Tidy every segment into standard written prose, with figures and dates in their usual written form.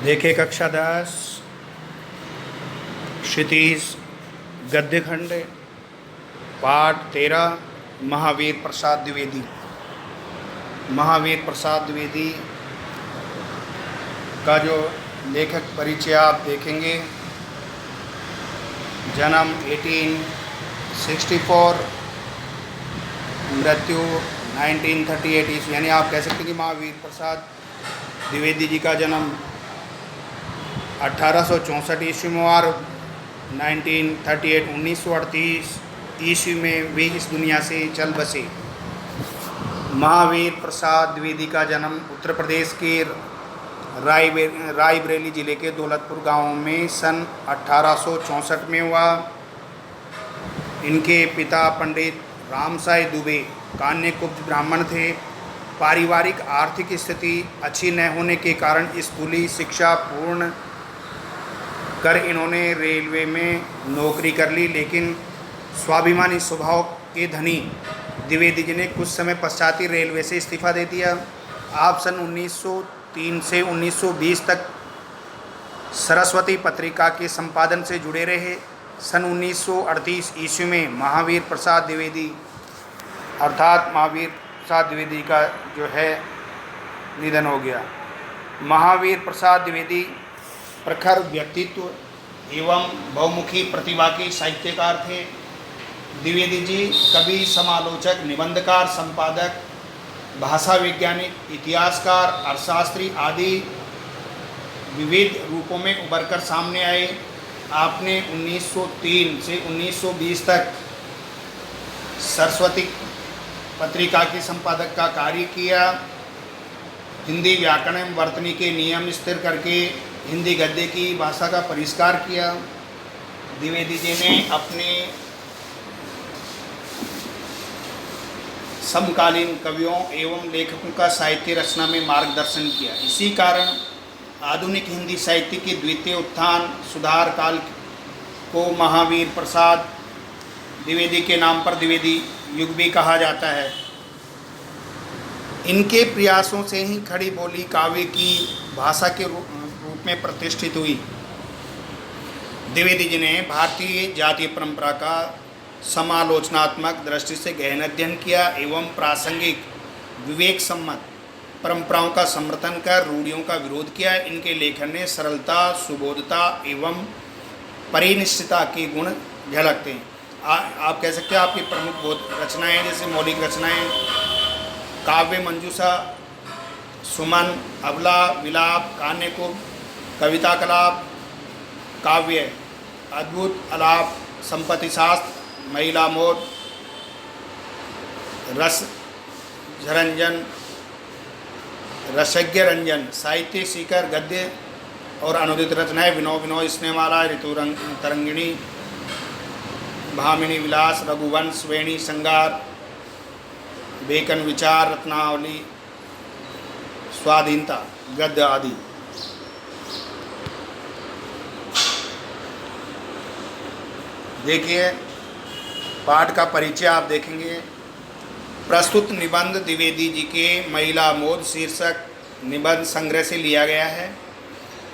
देखे कक्षा 10 क्षितिज गद्य खंड पाठ 13 महावीर प्रसाद द्विवेदी। महावीर प्रसाद द्विवेदी का जो लेखक परिचय आप देखेंगे, जन्म 1864, मृत्यु 1938 यानी आप कह सकते हैं कि महावीर प्रसाद द्विवेदी जी का जन्म 1864 ईस्वी में और 1938 ईस्वी में वे इस दुनिया से चल बसे। महावीर प्रसाद द्विवेदी का जन्म उत्तर प्रदेश के रायबरेली जिले के दौलतपुर गांव में सन 1864 में हुआ। इनके पिता पंडित रामसाई दुबे कान्यकुब्ज ब्राह्मण थे। पारिवारिक आर्थिक स्थिति अच्छी न होने के कारण स्कूली शिक्षा पूर्ण कर इन्होंने रेलवे में नौकरी कर ली, लेकिन स्वाभिमानी स्वभाव के धनी द्विवेदी जी ने कुछ समय पश्चात ही रेलवे से इस्तीफा दे दिया। आप सन 1903 से 1920 तक सरस्वती पत्रिका के संपादन से जुड़े रहे। सन 1938 ईस्वी में महावीर प्रसाद द्विवेदी अर्थात महावीर प्रसाद द्विवेदी का जो है निधन हो गया। महावीर प्रसाद द्विवेदी प्रखर व्यक्तित्व एवं बहुमुखी प्रतिभा के साहित्यकार थे। द्विवेदी जी कवि, समालोचक, निबंधकार, संपादक, भाषा वैज्ञानिक, इतिहासकार, अर्थशास्त्री आदि विविध रूपों में उभरकर सामने आए। आपने 1903 से 1920 तक सरस्वती पत्रिका के संपादक का कार्य किया। हिंदी व्याकरण एवं वर्तनी के नियम स्थिर करके हिंदी गद्य की भाषा का परिष्कार किया। द्विवेदी जी ने अपने समकालीन कवियों एवं लेखकों का साहित्य रचना में मार्गदर्शन किया। इसी कारण आधुनिक हिंदी साहित्य के द्वितीय उत्थान सुधार काल को महावीर प्रसाद द्विवेदी के नाम पर द्विवेदी युग भी कहा जाता है। इनके प्रयासों से ही खड़ी बोली काव्य की भाषा के रूप में प्रतिष्ठित हुई। द्विवेदी जी ने भारतीय जातीय परंपरा का समालोचनात्मक दृष्टि से गहन अध्ययन किया एवं प्रासंगिक विवेक सम्मत परंपराओं का समर्थन कर रूढ़ियों का विरोध किया। इनके लेखन में सरलता, सुबोधता एवं परिनिष्ठता के गुण झलकते हैं। आप कह सकते हैं आपकी प्रमुख रचनाएं जैसे मौलिक रचनाएं काव्य मंजूषा, सुमन, अबला, विलाप, कान्यकुब्ज, कविता कलाप, काव्य, अद्भुत आलाप, संपत्ति शास्त्र, महिला मोद, रस झरंजन, रसज्ञ रंजन, साहित्य शिखर, गद्य और अनुदित रचनाएं विनोद, स्नेहमाला, ऋतु तरंगिणी, भामिनी विलास, रघुवंश, वेणी, श्रृंगार, बेकन विचार, रत्नावली, स्वाधीनता, गद्य आदि। देखिए पाठ का परिचय आप देखेंगे। प्रस्तुत निबंध द्विवेदी जी के महिला मोद शीर्षक निबंध संग्रह से लिया गया है।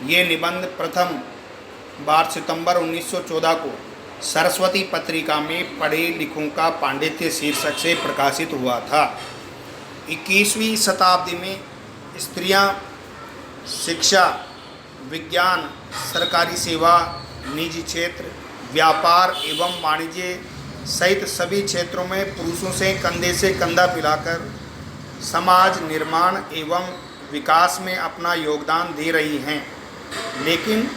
ये निबंध प्रथम बार सितंबर 1914 को सरस्वती पत्रिका में पढ़े लिखों का पांडित्य शीर्षक से प्रकाशित हुआ था। 21वीं शताब्दी में स्त्रियां शिक्षा, विज्ञान, सरकारी सेवा, निजी क्षेत्र, व्यापार एवं वाणिज्य सहित सभी क्षेत्रों में पुरुषों से कंधा मिलाकर समाज निर्माण एवं विकास में अपना योगदान दे रही हैं। लेकिन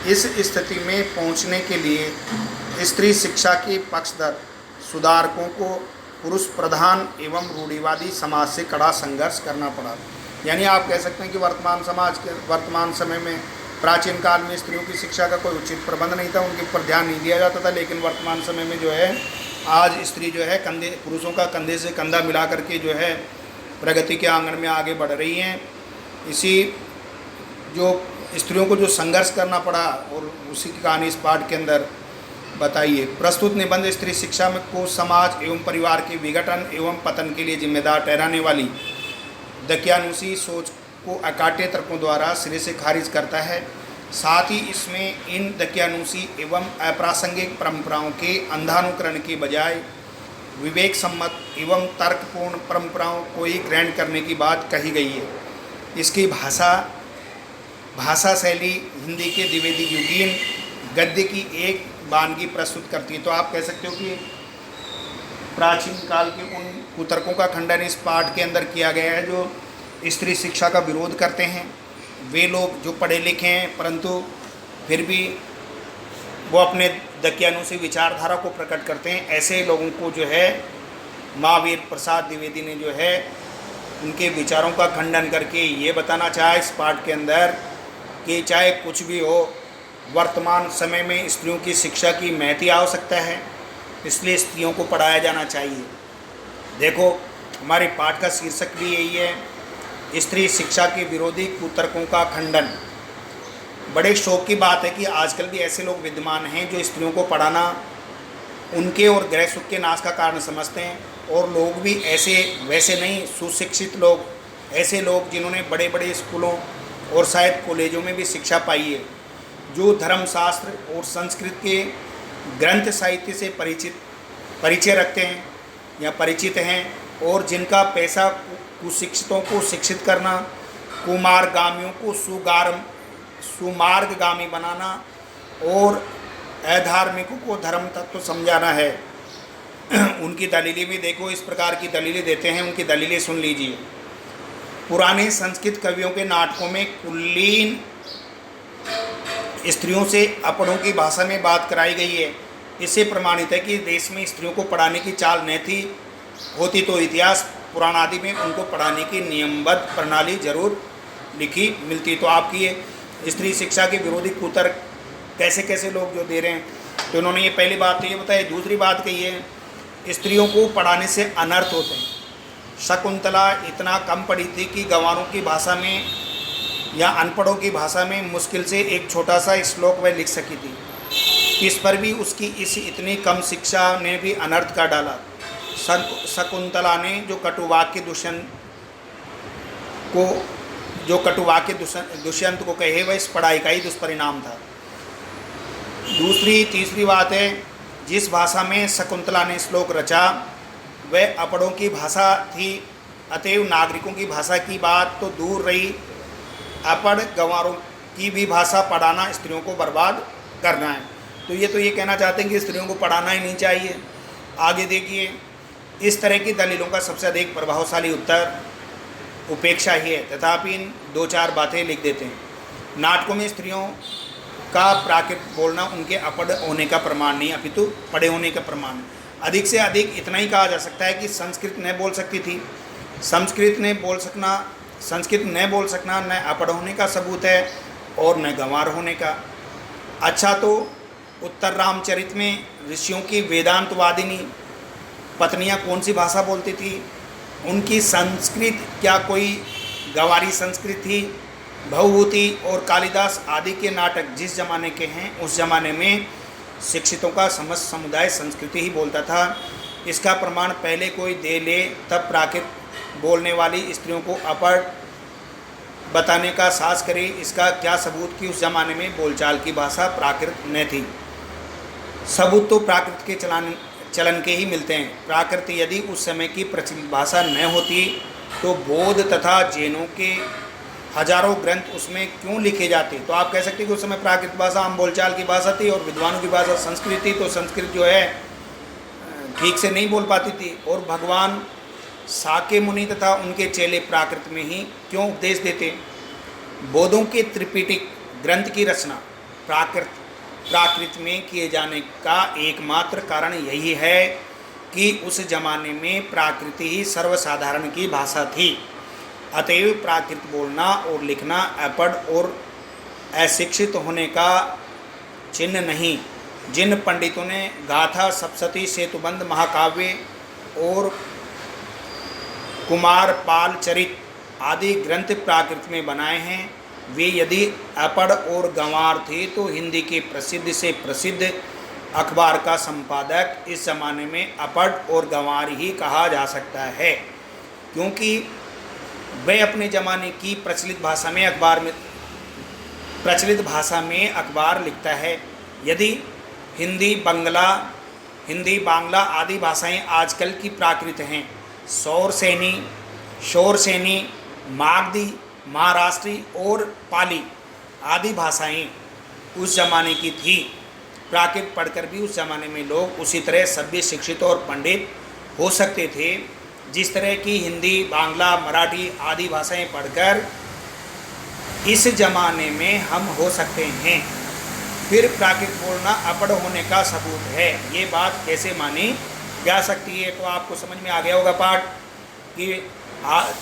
इस स्थिति में पहुंचने के लिए स्त्री शिक्षा के पक्षधर सुधारकों को पुरुष प्रधान एवं रूढ़िवादी समाज से कड़ा संघर्ष करना पड़ा। यानी आप कह सकते हैं कि वर्तमान समय में प्राचीन काल में स्त्रियों की शिक्षा का कोई उचित प्रबंध नहीं था, उनके ऊपर ध्यान नहीं दिया जाता था। लेकिन वर्तमान समय में जो है आज स्त्री जो है पुरुषों का कंधे से कंधा मिला करके जो है प्रगति के आंगन में आगे बढ़ रही हैं। इसी जो स्त्रियों को जो संघर्ष करना पड़ा और उसी की कहानी इस पाठ के अंदर बताइए। प्रस्तुत निबंध स्त्री शिक्षा में को समाज एवं परिवार के विघटन एवं पतन के लिए जिम्मेदार ठहराने वाली दकियानुसी सोच को अकाट्य तर्कों द्वारा सिरे से खारिज करता है। साथ ही इसमें इन दकियानूसी एवं अप्रासंगिक परंपराओं के अंधानुकरण के बजाय विवेक सम्मत एवं तर्कपूर्ण परंपराओं को ही ग्रहण करने की बात कही गई है। इसकी भाषा शैली हिंदी के द्विवेदी युगीन गद्य की एक वानगी प्रस्तुत करती है। तो आप कह सकते हो कि प्राचीन काल के उन कुतर्कों का खंडन इस पाठ के अंदर किया गया है जो स्त्री शिक्षा का विरोध करते हैं। वे लोग जो पढ़े लिखे हैं परंतु फिर भी वो अपने दकियानूसी विचारधारा को प्रकट करते हैं, ऐसे लोगों को जो है महावीर प्रसाद द्विवेदी ने जो है उनके विचारों का खंडन करके ये बताना चाहा इस पाठ के अंदर कि चाहे कुछ भी हो, वर्तमान समय में स्त्रियों की शिक्षा की महती आवश्यकता है, इसलिए स्त्रियों को पढ़ाया जाना चाहिए। देखो हमारे पाठ का शीर्षक भी यही है, स्त्री शिक्षा के विरोधी कुतर्कों का खंडन। बड़े शौक की बात है कि आजकल भी ऐसे लोग विद्यमान हैं जो स्त्रियों को पढ़ाना उनके और गृह सुख के नाश का कारण समझते हैं, और लोग भी ऐसे वैसे नहीं, सुशिक्षित लोग, ऐसे लोग जिन्होंने बड़े बड़े स्कूलों और शायद कॉलेजों में भी शिक्षा पाई है, जो धर्मशास्त्र और संस्कृत के ग्रंथ साहित्य से परिचय रखते हैं या परिचित हैं, और जिनका पैसा कुशिक्षितों को शिक्षित करना, कुमारगामियों को सुमार्गगामी बनाना और अधार्मिकों को धर्म तत्व समझाना है। उनकी दलीलें भी देखो, इस प्रकार की दलीलें देते हैं, उनकी दलीलें सुन लीजिए। पुराने संस्कृत कवियों के नाटकों में कुलीन स्त्रियों से अपड़ों की भाषा में बात कराई गई है। इससे प्रमाणित है कि देश में स्त्रियों को पढ़ाने की चाल न थी, होती तो इतिहास पुराण आदि में उनको पढ़ाने की नियमबद्ध प्रणाली जरूर लिखी मिलती। तो आपकी ये स्त्री शिक्षा के विरोधी कुतर्क कैसे कैसे लोग जो दे रहे हैं, तो उन्होंने ये पहली बात तो ये बताई। दूसरी बात कही है, स्त्रियों को पढ़ाने से अनर्थ होते हैं। शकुंतला इतना कम पढ़ी थी कि गंवारों की भाषा में या अनपढ़ों की भाषा में मुश्किल से एक छोटा सा श्लोक वह लिख सकी थी। इस पर भी उसकी इस इतनी कम शिक्षा ने भी अनर्थ कर डाला। शकुंतला ने जो कटुवाक्य दुष्यंत को कहे, वह इस पढ़ाई का ही दुष्परिणाम था। तीसरी बात है, जिस भाषा में शकुंतला ने श्लोक रचा वह अपड़ों की भाषा थी, अतएव नागरिकों की भाषा की बात तो दूर रही, अपड़ गंवारों की भी भाषा पढ़ाना स्त्रियों को बर्बाद करना है। तो ये कहना चाहते हैं कि स्त्रियों को पढ़ाना ही नहीं चाहिए। आगे देखिए, इस तरह की दलीलों का सबसे अधिक प्रभावशाली उत्तर उपेक्षा ही है, तथापि इन 2-4 बातें लिख देते हैं। नाटकों में स्त्रियों का प्राकृत बोलना उनके अपढ़ होने का प्रमाण नहीं, अपितु पढ़े होने का प्रमाण है। अधिक से अधिक इतना ही कहा जा सकता है कि संस्कृत न बोल सकती थी। संस्कृत न बोल सकना न अपढ़ होने का सबूत है और न गंवार होने का। अच्छा, तो उत्तर रामचरित में ऋषियों की वेदांतवादिनी पत्नियां कौन सी भाषा बोलती थी? उनकी संस्कृत क्या कोई गंवारी संस्कृत थी? भवभूति और कालिदास आदि के नाटक जिस जमाने के हैं, उस जमाने में शिक्षितों का समस्त समुदाय संस्कृति ही बोलता था। इसका प्रमाण पहले कोई दे ले तब प्राकृत बोलने वाली स्त्रियों को अपढ़ बताने का साहस करे। इसका क्या सबूत कि उस जमाने में बोलचाल की भाषा प्राकृत न थी? सबूत तो प्राकृत के चलन के ही मिलते हैं। प्राकृत यदि उस समय की प्रचलित भाषा न होती तो बौद्ध तथा जैनों के हजारों ग्रंथ उसमें क्यों लिखे जाते? तो आप कह सकते हैं कि उस समय प्राकृत भाषा आम बोलचाल की भाषा थी और विद्वानों की भाषा संस्कृत थी, तो संस्कृत जो है ठीक से नहीं बोल पाती थी। और भगवान साके मुनि तथा उनके चेले प्राकृत में ही क्यों उपदेश देते? बौद्धों के त्रिपिटक ग्रंथ की रचना प्राकृत में किए जाने का एकमात्र कारण यही है कि उस जमाने में प्राकृत ही सर्वसाधारण की भाषा थी। अतएव प्राकृत बोलना और लिखना अपढ़ और अशिक्षित होने का चिन्ह नहीं। जिन पंडितों ने गाथा, सप्तशती, सेतुबंध महाकाव्य और कुमारपाल चरित आदि ग्रंथ प्राकृत में बनाए हैं, वे यदि अपढ़ और गंवार थे तो हिंदी के प्रसिद्ध से प्रसिद्ध अखबार का संपादक इस जमाने में अपढ़ और गंवार ही कहा जा सकता है, क्योंकि वह अपने ज़माने की प्रचलित भाषा में अखबार लिखता है। यदि हिंदी बांग्ला आदि भाषाएं आजकल की प्राकृत हैं, शोर सेनी, मागधी, महाराष्ट्री और पाली आदि भाषाएं उस ज़माने की थी। प्राकृत पढ़कर भी उस ज़माने में लोग उसी तरह सभ्य, शिक्षित और पंडित हो सकते थे जिस तरह की हिंदी, बांग्ला, मराठी आदि भाषाएं पढ़कर इस ज़माने में हम हो सकते हैं। फिर प्राकृत बोलना अपढ़ होने का सबूत है। ये बात कैसे मानी जा सकती है? तो आपको समझ में आ गया होगा पाठ कि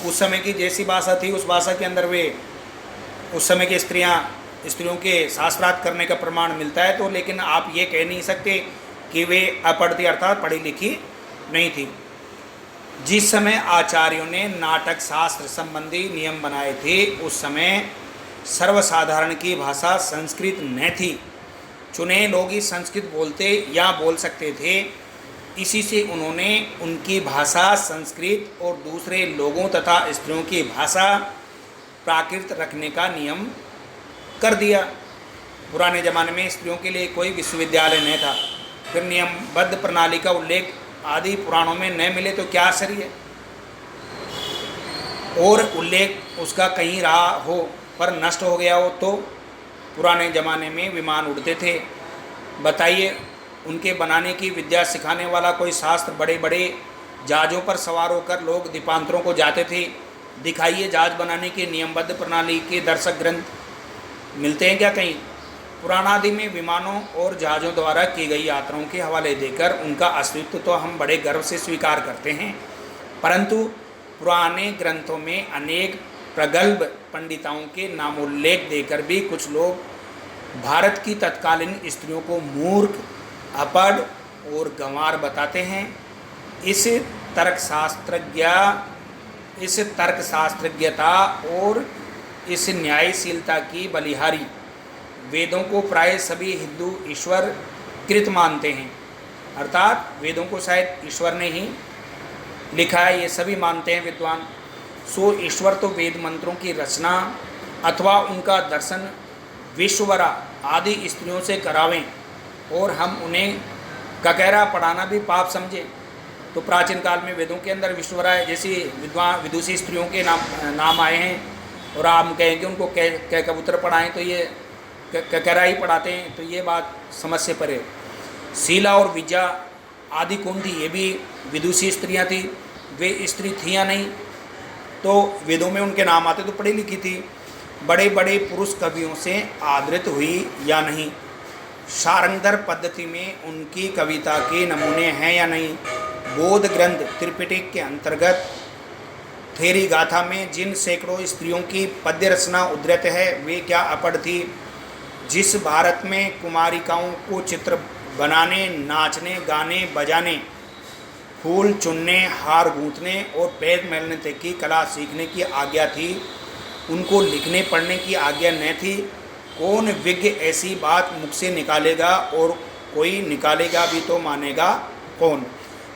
उस समय की जैसी भाषा थी उस भाषा के अंदर वे उस समय की स्त्रियों के शास्त्रार्थ करने का प्रमाण मिलता है। तो लेकिन आप ये कह नहीं सकते कि वे अपढ़ थी अर्थात पढ़ी लिखी नहीं थी। जिस समय आचार्यों ने नाटक शास्त्र संबंधी नियम बनाए थे उस समय सर्वसाधारण की भाषा संस्कृत न थी। चुने लोग ही संस्कृत बोलते या बोल सकते थे। इसी से उन्होंने उनकी भाषा संस्कृत और दूसरे लोगों तथा स्त्रियों की भाषा प्राकृत रखने का नियम कर दिया। पुराने ज़माने में स्त्रियों के लिए कोई विश्वविद्यालय नहीं था। फिर नियमबद्ध प्रणाली का उल्लेख आदि पुराणों में न मिले तो क्या आश्चर्य है? और उल्लेख उसका कहीं रहा हो पर नष्ट हो गया हो तो? पुराने ज़माने में विमान उड़ते थे। बताइए, उनके बनाने की विद्या सिखाने वाला कोई शास्त्र? बड़े बड़े जहाज़ों पर सवार होकर लोग द्वीपांतरों को जाते थे। दिखाइए, जहाज़ बनाने की नियमबद्ध प्रणाली के दर्शक ग्रंथ मिलते हैं क्या कहीं? पुराणादि में विमानों और जहाज़ों द्वारा की गई यात्राओं के हवाले देकर उनका अस्तित्व तो हम बड़े गर्व से स्वीकार करते हैं, परंतु पुराने ग्रंथों में अनेक प्रगल्भ पंडिताओं के नामोल्लेख देकर भी कुछ लोग भारत की तत्कालीन स्त्रियों को मूर्ख, अपढ़ और गंवार बताते हैं। इस तर्कशास्त्रज्ञता और इस न्यायशीलता की बलिहारी वेदों को प्राय सभी हिंदू ईश्वर कृत मानते हैं। अर्थात वेदों को शायद ईश्वर ने ही लिखा है, ये सभी मानते हैं विद्वान। सो ईश्वर तो वेद मंत्रों की रचना अथवा उनका दर्शन विश्ववरा आदि स्त्रियों से करावें और हम उन्हें ककहरा पढ़ाना भी पाप समझे। तो प्राचीन काल में वेदों के अंदर विश्ववरा जैसी विदुषी स्त्रियों के नाम आए हैं और आप कहें कि उनको कह कबूतर पढ़ाएं तो ये ककहरा ही पढ़ाते हैं, तो ये बात समझ से परे। शीला और विद्या आदि कौन थी? ये भी विदुषी स्त्रियां थी। वे स्त्री थी या नहीं? तो वेदों में उनके नाम आते तो पढ़ी लिखी थी। बड़े बड़े पुरुष कवियों से आदृत हुई या नहीं? शारंगधर पद्धति में उनकी कविता के नमूने हैं या नहीं? बोध ग्रंथ त्रिपिटक के अंतर्गत थेरी गाथा में जिन सैकड़ों स्त्रियों की पद्य रचना उद्धृत है वे क्या अपढ़ थी? जिस भारत में कुमारिकाओं को चित्र बनाने, नाचने, गाने, बजाने, फूल चुनने, हार गूंथने और पैर मेलने तक की कला सीखने की आज्ञा थी, उनको लिखने पढ़ने की आज्ञा न थी। कौन विज्ञ ऐसी बात मुख से निकालेगा? और कोई निकालेगा भी तो मानेगा कौन?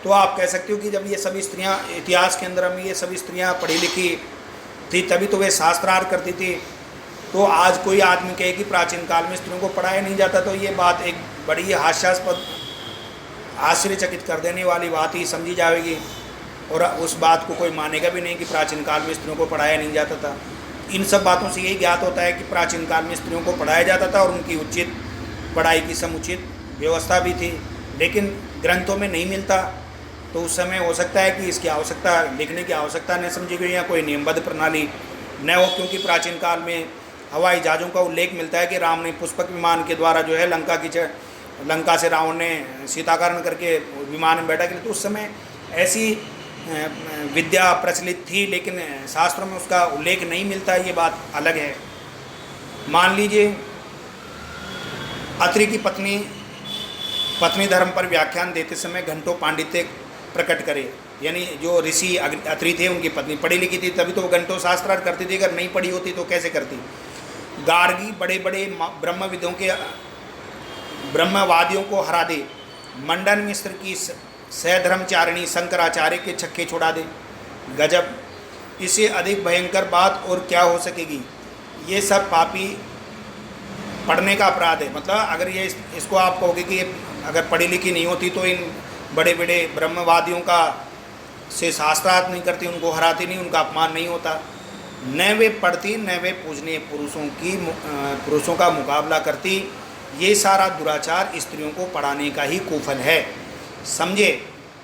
तो आप कह सकते हो कि जब ये सभी स्त्रियां इतिहास के अंदर हम ये सभी स्त्रियां पढ़ी लिखी थी तभी तो वे शास्त्रार्थ करती थी। तो आज कोई आदमी कहे कि प्राचीन काल में स्त्रियों को पढ़ाया नहीं जाता तो ये बात एक बड़ी हास्यास्पद, आश्चर्यचकित कर देने वाली बात ही समझी जाएगी और उस बात को कोई मानेगा भी नहीं कि प्राचीन काल में स्त्रियों को पढ़ाया नहीं जाता था। इन सब बातों से यही ज्ञात होता है कि प्राचीन काल में स्त्रियों को पढ़ाया जाता था और उनकी उचित पढ़ाई की समुचित व्यवस्था भी थी, लेकिन ग्रंथों में नहीं मिलता। तो उस समय हो सकता है कि इसकी आवश्यकता, लिखने की आवश्यकता न समझी गई या कोई नियमबद्ध प्रणाली न हो, क्योंकि प्राचीन काल में हवाई जहाज़ों का उल्लेख मिलता है कि राम ने पुष्पक विमान के द्वारा जो है लंका से रावण ने सीताकरण करके विमान में बैठा किया। तो उस समय ऐसी विद्या प्रचलित थी, लेकिन शास्त्रों में उसका उल्लेख नहीं मिलता, ये बात अलग है। मान लीजिए अत्रि की पत्नी धर्म पर व्याख्यान देते समय घंटों पांडित्य प्रकट करे, यानी जो ऋषि अत्रि थे उनकी पत्नी पढ़ी लिखी थी तभी तो वो घंटों शास्त्रार्थ करती थी, अगर नहीं पढ़ी होती तो कैसे करती। गार्गी बड़े बड़े ब्रह्मवादियों को हरा दे, मंडन मिश्र की सधर्मचारिणी शंकराचार्य के छक्के छुड़ा दे। गजब। इससे अधिक भयंकर बात और क्या हो सकेगी। ये सब पापी पढ़ने का अपराध है। मतलब अगर ये इसको आप कहोगे कि ये अगर पढ़ी लिखी नहीं होती तो इन बड़े बड़े ब्रह्मवादियों का से शास्त्रार्थ नहीं करती, उनको हराती नहीं, उनका अपमान नहीं होता। न वे पढ़ती न वे पूजनीय पुरुषों का मुकाबला करती। ये सारा दुराचार स्त्रियों को पढ़ाने का ही कुफल है। समझे,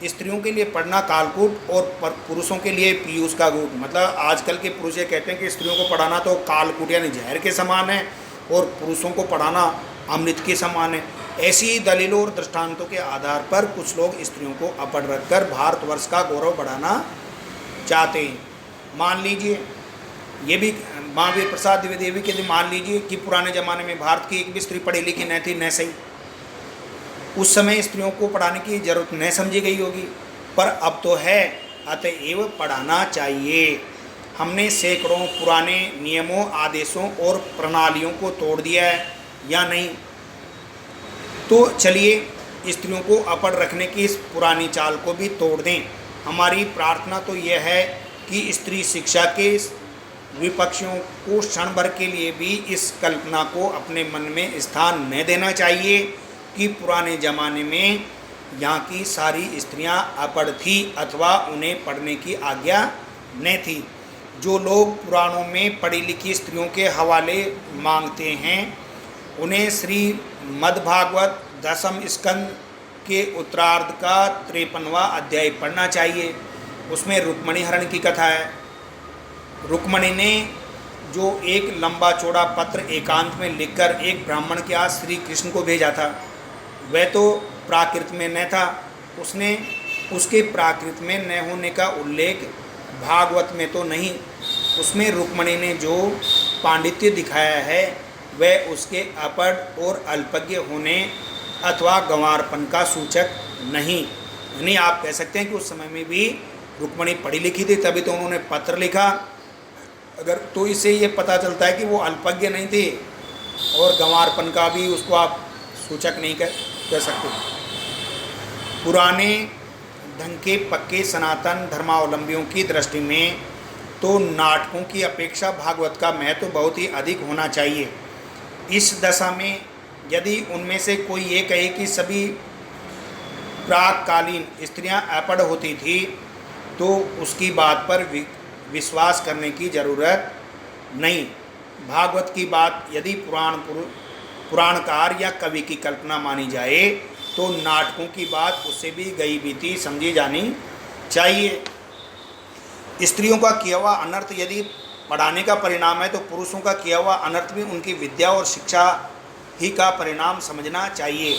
स्त्रियों के लिए पढ़ना कालकूट और पुरुषों के लिए पीयूष का घूट। मतलब आजकल के पुरुष ये कहते हैं कि स्त्रियों को पढ़ाना तो कालकूट यानी जहर के समान है और पुरुषों को पढ़ाना अमृत के समान है। ऐसी दलीलों और दृष्टांतों के आधार पर कुछ लोग स्त्रियों को अपढ़ रखकर भारतवर्ष का गौरव बढ़ाना चाहते हैं। मान लीजिए ये भी महावीर प्रसाद द्विवेदी के लिए मान लीजिए कि पुराने ज़माने में भारत की एक भी स्त्री पढ़ी लिखी न थी, न सही। उस समय स्त्रियों को पढ़ाने की जरूरत न समझी गई होगी, पर अब तो है, अतएव पढ़ाना चाहिए। हमने सैकड़ों पुराने नियमों, आदेशों और प्रणालियों को तोड़ दिया है या नहीं? तो चलिए स्त्रियों को अपढ़ रखने की इस पुरानी चाल को भी तोड़ दें। हमारी प्रार्थना तो यह है कि स्त्री शिक्षा के विपक्षियों को क्षण भर के लिए भी इस कल्पना को अपने मन में स्थान न देना चाहिए कि पुराने ज़माने में यहाँ की सारी स्त्रियाँ अपढ़ थी अथवा उन्हें पढ़ने की आज्ञा न थी। जो लोग पुराणों में पढ़ी लिखी स्त्रियों के हवाले मांगते हैं उन्हें श्रीमद्भागवत दशम स्कंद के उत्तरार्ध का 53वां अध्याय पढ़ना चाहिए। उसमें रुक्मणी हरण की कथा है। रुक्मणी ने जो एक लंबा चौड़ा पत्र एकांत में लिखकर एक ब्राह्मण के हाथ श्री कृष्ण को भेजा था, वह तो प्राकृत में न था। उसने उसके प्राकृत में न होने का उल्लेख भागवत में तो नहीं। उसमें रुक्मणी ने जो पांडित्य दिखाया है वह उसके अपढ़ और अल्पज्ञ होने अथवा गंवारपन का सूचक नहीं। यानी आप कह सकते हैं कि उस समय में भी रुक्मणी पढ़ी लिखी थी, तभी तो उन्होंने पत्र लिखा। अगर तो इससे ये पता चलता है कि वो अल्पज्ञ नहीं थे और गंवारपन का भी उसको आप सूचक नहीं कह सकते। पुराने ढंग के पक्के सनातन धर्मावलंबियों की दृष्टि में तो नाटकों की अपेक्षा भागवत का महत्व बहुत ही अधिक होना चाहिए। इस दशा में यदि उनमें से कोई ये कहे कि सभी प्राककालीन स्त्रियां अपढ़ होती थी तो उसकी बात पर विश्वास करने की जरूरत नहीं। भागवत की बात यदि पुराणकार या कवि की कल्पना मानी जाए तो नाटकों की बात उससे भी गई बीती समझी जानी चाहिए। स्त्रियों का किया हुआ अनर्थ यदि पढ़ाने का परिणाम है तो पुरुषों का किया हुआ अनर्थ भी उनकी विद्या और शिक्षा ही का परिणाम समझना चाहिए।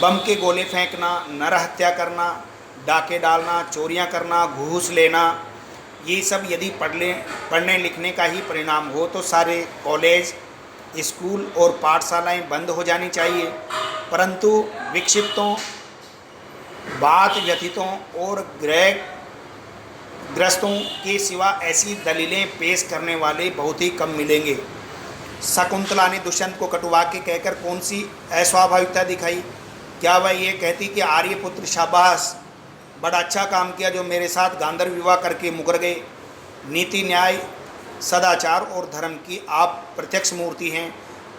बम के गोले फेंकना, नर हत्या करना, डाके डालना, चोरियां करना, घूस लेना, ये सब यदि पढ़ने लिखने का ही परिणाम हो तो सारे कॉलेज, स्कूल और पाठशालाएं बंद हो जानी चाहिए। परंतु विक्षिप्तों, बात व्यथितों और ग्रस्तों के सिवा ऐसी दलीलें पेश करने वाले बहुत ही कम मिलेंगे। शकुंतला ने दुष्यंत को कटुवाक्य कहकर कौन सी अस्वाभाविकता दिखाई? क्या वह ये कहती कि आर्यपुत्र शाबाश, बड़ा अच्छा काम किया जो मेरे साथ गांधर्व विवाह करके मुकर गए। नीति, न्याय, सदाचार और धर्म की आप प्रत्यक्ष मूर्ति हैं।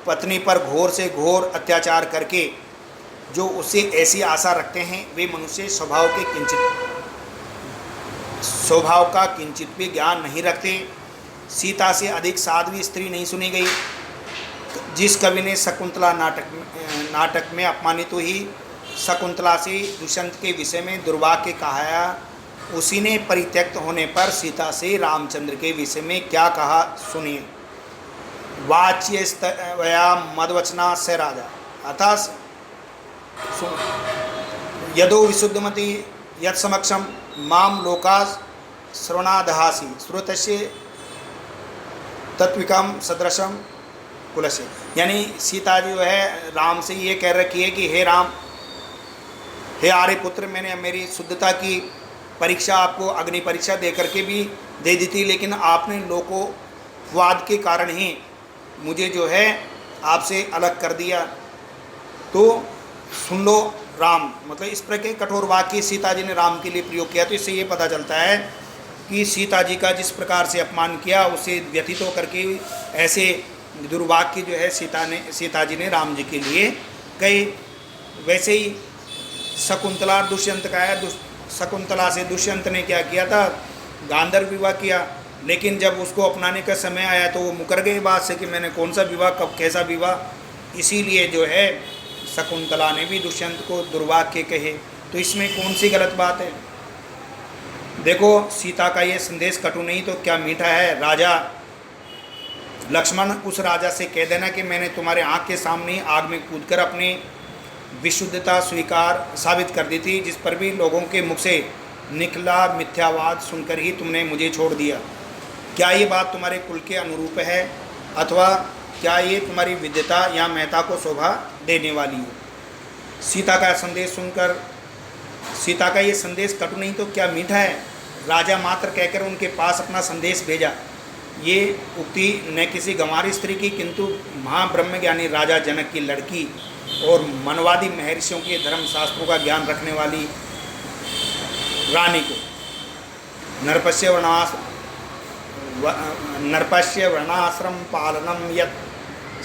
पत्नी पर घोर से घोर अत्याचार करके जो उससे ऐसी आशा रखते हैं वे मनुष्य स्वभाव का किंचित भी ज्ञान नहीं रखते। सीता से अधिक साध्वी स्त्री नहीं सुनी गई। जिस कवि ने शकुंतला नाटक में अपमानित हुई शकुंतला से दुष्यंत के विषय में दुर्वाक्य कहाया, उसी ने परित्यक्त होने पर सीता से रामचंद्र के विषय में क्या कहा सुनिए। वाच्यस्तया मदवचना से राजा अतः यदो विशुद्धमति यत् समक्षम माम लोका श्रवणादहासी श्रुतस्य तत्विकम सदृशम कुलस्य। यानी सीता जो है राम से ये कह रखी है कि हे राम, हे आर्यपुत्र, मैंने मेरी शुद्धता की परीक्षा आपको अग्नि परीक्षा दे करके भी दे दी थी, लेकिन आपने लोकोवाद के कारण ही मुझे जो है आपसे अलग कर दिया। तो सुन लो राम, मतलब इस प्रकार के कठोर वाक्य सीता जी ने राम के लिए प्रयोग किया। तो इससे ये पता चलता है कि सीता जी का जिस प्रकार से अपमान किया उससे व्यथित होकर के ऐसे दुर्वाक्य जो है सीता जी ने राम जी के लिए कई। वैसे ही शकुंतला दुष्यंत का है, शकुंतला से दुष्यंत ने क्या किया था, गांधर्व विवाह किया, लेकिन जब उसको अपनाने का समय आया तो वो मुकर गए बात से कि मैंने कौन सा विवाह, कब कैसा विवाह। इसीलिए जो है शकुंतला ने भी दुष्यंत को दुर्वाक्य कहे। तो इसमें कौन सी गलत बात है? देखो सीता का ये संदेश कटु नहीं तो क्या मीठा है। राजा लक्ष्मण उस राजा से कह देना कि मैंने तुम्हारे आँख के सामने ही आग में कूदकर अपनी विशुद्धता स्वीकार साबित कर दी थी, जिस पर भी लोगों के मुख से निकला मिथ्यावाद सुनकर ही तुमने मुझे छोड़ दिया। क्या ये बात तुम्हारे कुल के अनुरूप है, अथवा क्या ये तुम्हारी विद्यता या महता को शोभा देने वाली हो? सीता का संदेश सुनकर, सीता का ये संदेश कटु नहीं तो क्या मीठा है, राजा मात्र कहकर उनके पास अपना संदेश भेजा। ये उक्ति न किसी गंवारी स्त्री की, किंतु महाब्रह्मज्ञानी राजा जनक की लड़की और मनवादी महर्षियों के धर्मशास्त्रों का ज्ञान रखने वाली रानी को नरपश्य वर्णाश्रम पालनम यत्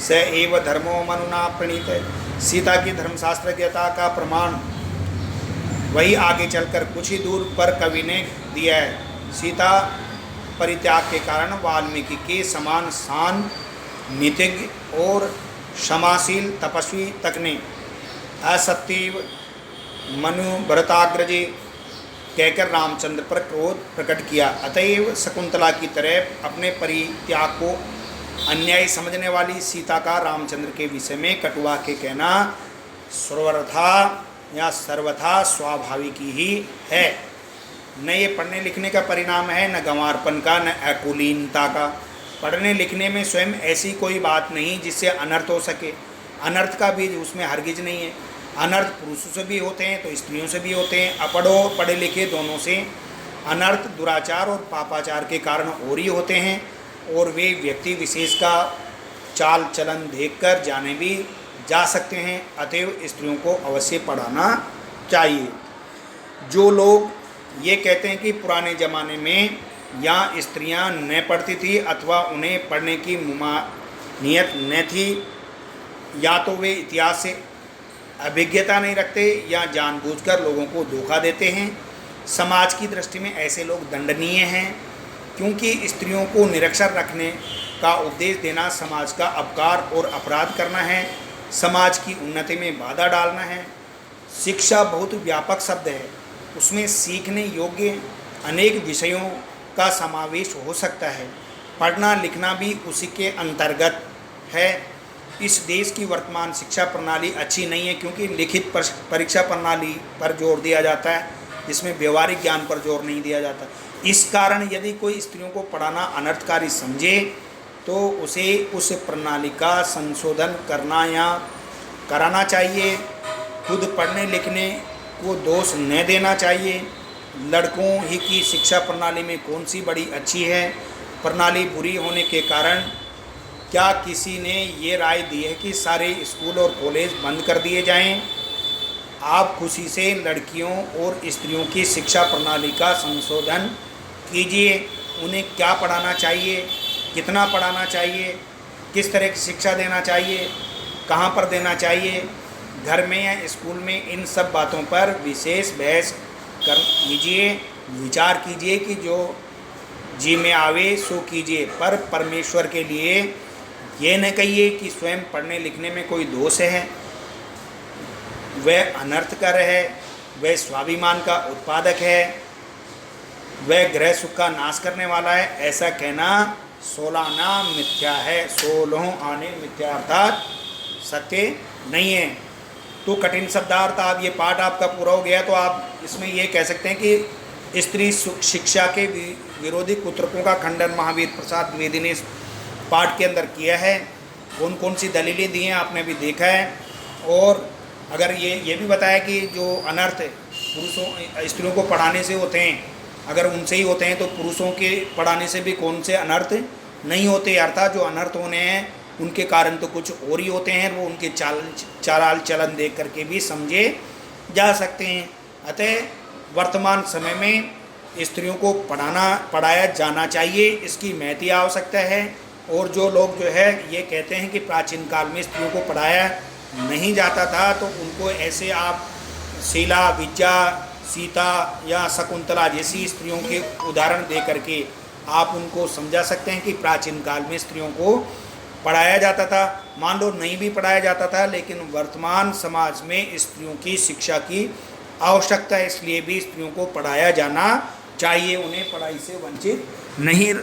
स एव धर्मो मनुना प्रणीत। सीता की धर्मशास्त्रज्ञता का प्रमाण वही आगे चलकर कुछ ही दूर पर कवि ने दिया है। सीता परित्याग के कारण वाल्मीकि के समान शान, नीतिज्ञ और क्षमाशील तपस्वी तक ने असत्य मनु भरताग्रजे कहकर रामचंद्र पर क्रोध प्रकट किया। अतएव शकुंतला की तरह अपने परित्याग को अन्याय समझने वाली सीता का रामचंद्र के विषय में कटुआ के कहना सर्वथा या सर्वथा स्वाभाविक ही है। न ये पढ़ने लिखने का परिणाम है, न गंवारपन का, न अकुलीनता का। पढ़ने लिखने में स्वयं ऐसी कोई बात नहीं जिससे अनर्थ हो सके। अनर्थ का बीज उसमें हरगिज नहीं है। अनर्थ पुरुषों से भी होते हैं तो स्त्रियों से भी होते हैं, अपढ़ो पढ़े लिखे दोनों से। अनर्थ दुराचार और पापाचार के कारण और ही होते हैं, और वे व्यक्ति विशेष का चाल चलन देखकर जाने भी जा सकते हैं। अतएव स्त्रियों को अवश्य पढ़ाना चाहिए। जो लोग ये कहते हैं कि पुराने ज़माने में या स्त्रियां न पढ़ती थी अथवा उन्हें पढ़ने की नियत न थी, या तो वे इतिहास से अभिज्ञता नहीं रखते या जानबूझकर लोगों को धोखा देते हैं। समाज की दृष्टि में ऐसे लोग दंडनीय हैं, क्योंकि स्त्रियों को निरक्षर रखने का उपदेश देना समाज का अपकार और अपराध करना है, समाज की उन्नति में बाधा डालना है। शिक्षा बहुत व्यापक शब्द है, उसमें सीखने योग्य अनेक विषयों का समावेश हो सकता है। पढ़ना लिखना भी उसी के अंतर्गत है। इस देश की वर्तमान शिक्षा प्रणाली अच्छी नहीं है, क्योंकि लिखित परीक्षा प्रणाली पर जोर दिया जाता है, जिसमें व्यवहारिक ज्ञान पर जोर नहीं दिया जाता। इस कारण यदि कोई स्त्रियों को पढ़ाना अनर्थकारी समझे तो उसे उस प्रणाली का संशोधन करना या कराना चाहिए। खुद पढ़ने लिखने को दोष न देना चाहिए। लड़कों ही की शिक्षा प्रणाली में कौन सी बड़ी अच्छी है? प्रणाली बुरी होने के कारण क्या किसी ने ये राय दी है कि सारे स्कूल और कॉलेज बंद कर दिए जाएं? आप खुशी से लड़कियों और स्त्रियों की शिक्षा प्रणाली का संशोधन कीजिए। उन्हें क्या पढ़ाना चाहिए, कितना पढ़ाना चाहिए, किस तरह की शिक्षा देना चाहिए, कहाँ पर देना चाहिए, घर में या स्कूल में, इन सब बातों पर विशेष बहस कर कीजिए। विचार कीजिए कि जो जी में आवे सो कीजिए, पर परमेश्वर के लिए ये न कहिए कि स्वयं पढ़ने लिखने में कोई दोष है, वह अनर्थकर है, वह स्वाभिमान का उत्पादक है, वह गृह सुख का नाश करने वाला है। ऐसा कहना 16 आना मिथ्या है, 16 आने मिथ्या अर्थात सत्य नहीं है। तो कठिन शब्दार्थ, आप ये पाठ आपका पूरा हो गया तो आप इसमें ये कह सकते हैं कि स्त्री शिक्षा के विरोधी कुतर्कों का खंडन महावीर प्रसाद द्विवेदी ने इस पाठ के अंदर किया है। कौन कौन सी दलीलें दी हैं आपने भी देखा है। और अगर ये भी बताया कि जो अनर्थ पुरुषों स्त्रियों को पढ़ाने से होते हैं, अगर उनसे ही होते हैं तो पुरुषों के पढ़ाने से भी कौन से अनर्थ नहीं होते। अर्थात जो अनर्थ होने हैं उनके कारण तो कुछ और ही होते हैं, वो उनके चाल चलन देख करके भी समझे जा सकते हैं। अतः वर्तमान समय में स्त्रियों को पढ़ाया जाना चाहिए, इसकी महती आवश्यकता है। और जो लोग जो है ये कहते हैं कि प्राचीन काल में स्त्रियों को पढ़ाया नहीं जाता था, तो उनको ऐसे आप शीला, विद्या, सीता या शकुंतला जैसी स्त्रियों के उदाहरण दे करके आप उनको समझा सकते हैं कि प्राचीन काल में स्त्रियों को पढ़ाया जाता था। मान लो नहीं भी पढ़ाया जाता था, लेकिन वर्तमान समाज में स्त्रियों की शिक्षा की आवश्यकता है, इसलिए भी स्त्रियों को पढ़ाया जाना चाहिए। उन्हें पढ़ाई से वंचित नहीं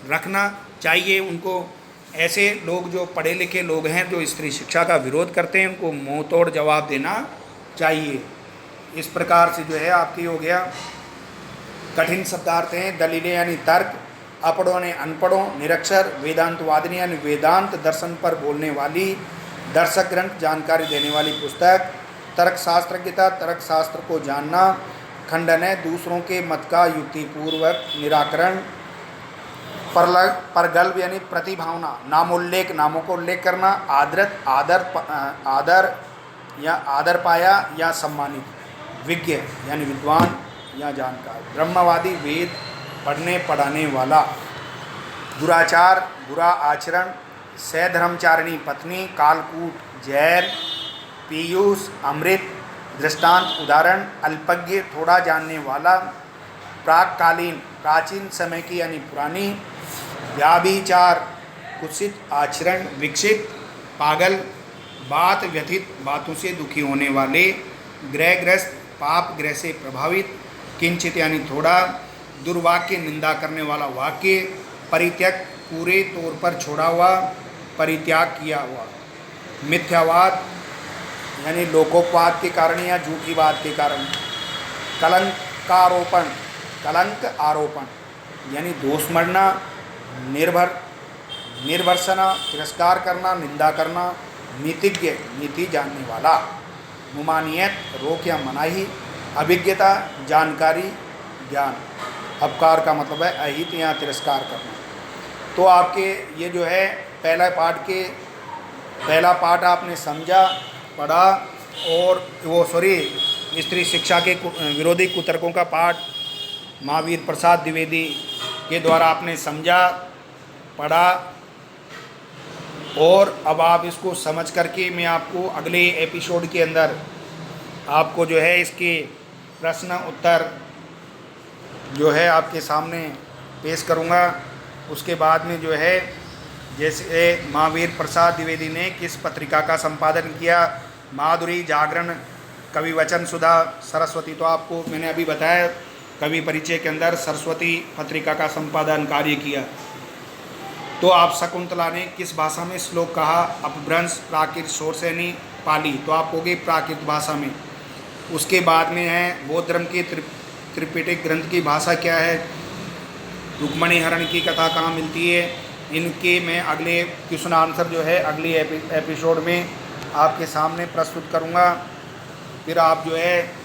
रखना चाहिए। उनको ऐसे लोग जो पढ़े लिखे लोग हैं जो स्त्री शिक्षा का विरोध करते हैं, उनको मुंह तोड़ जवाब देना चाहिए। इस प्रकार से जो है आपकी हो गया कठिन शब्दार्थ हैं, दलीलें यानी तर्क, अपढ़ों ने अनपढ़ों, निरक्षर, वेदांतवादिनी यानी वेदांत दर्शन पर बोलने वाली, दर्शक ग्रंथ जानकारी देने वाली पुस्तक, तर्क शास्त्रज्ञता, तर्क शास्त्र को जानना, खंडन है, दूसरों के मत का युक्तिपूर्वक निराकरण, परगल्भ यानी प्रतिभावना, नामोल्लेख नामों को उल्लेख करना, आदर या आदर पाया या सम्मानित, विज्ञ यानी विद्वान या जानकार, ब्रह्मवादी वेद पढ़ने पढ़ाने वाला, दुराचार बुरा आचरण, सधर्मचारिणी पत्नी, कालकूट जहर, पीयूष अमृत, दृष्टांत उदाहरण, अल्पज्ञ थोड़ा जानने वाला, प्राककालीन प्राचीन समय की यानी पुरानी, व्याभिचार कुत्सित आचरण, विकसित पागल, बात व्यथित बातों से दुखी होने वाले, ग्रहग्रस्त पाप ग्रह से प्रभावित, किंचित यानी थोड़ा, दुर्वाक्य निंदा करने वाला वाक्य, परित्यक पूरे तौर पर छोड़ा हुआ, परित्याग किया हुआ, मिथ्यावाद यानी लोकोपवाद के कारण या झूठीवाद के कारण, कलंकारोपण कलंक आरोपण यानी दोष मढ़ना, निर्भर्सना तिरस्कार करना, निंदा करना, नीतिज्ञ नीति जानने वाला, मुमानियत रोक या मनाही, अभिज्ञता जानकारी ज्ञान, अपकार का मतलब है अहित या तिरस्कार करना। तो आपके ये जो है पहला पाठ आपने समझा, पढ़ा, और वो स्त्री शिक्षा के विरोधी कुतर्कों का पाठ महावीर प्रसाद द्विवेदी के द्वारा आपने समझा, पढ़ा, और अब आप इसको समझ करके मैं आपको अगले एपिसोड के अंदर आपको जो है इसके प्रश्न उत्तर जो है आपके सामने पेश करूंगा। उसके बाद में जो है जैसे महावीर प्रसाद द्विवेदी ने किस पत्रिका का संपादन किया, माधुरी, जागरण, कवि वचन सुधा, सरस्वती, तो आपको मैंने अभी बताया कवि परिचय के अंदर सरस्वती पत्रिका का संपादन कार्य किया। तो आप शकुंतला ने किस भाषा में श्लोक कहा, अपभ्रंश, प्राकृत, शोरसैनी, पाली, तो आप होगे प्राकृत भाषा में। उसके बाद में है बौद्ध धर्म के त्रिपिटक ग्रंथ की भाषा क्या है, रुक्मणी हरण की कथा कहाँ मिलती है, इनके मैं अगले क्वेश्चन आंसर जो है अगले एपिसोड में आपके सामने प्रस्तुत करूँगा। फिर आप जो है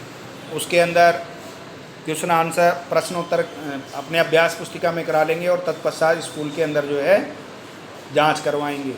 उसके अंदर क्वेश्चन आंसर प्रश्न उत्तर अपने अभ्यास पुस्तिका में करा लेंगे और तत्पश्चात स्कूल के अंदर जो है जांच करवाएंगे।